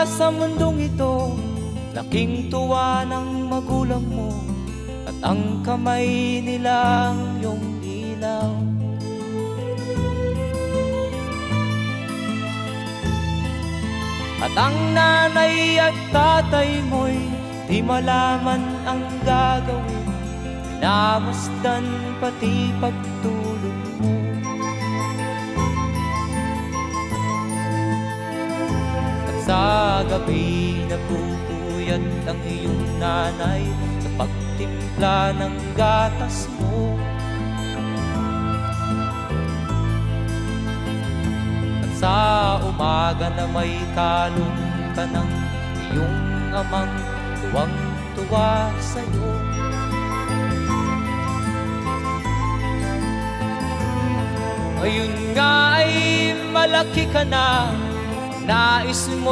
sa mundong ito, laking tuwa ng magulang mo, at ang kamay nila ang iyong ilaw. At ang nanay at tatay mo'y di malaman ang gagawin, minamasdan pati pagtulog mo. At sa gabi napupuyat ang iyong nanay sa pagtimpla ng gatas mo. Sa umaga na may kalong ka ng iyong amang tuwang-tuwa sa'yo. Ngayon nga ay malaki ka na, nais mo'y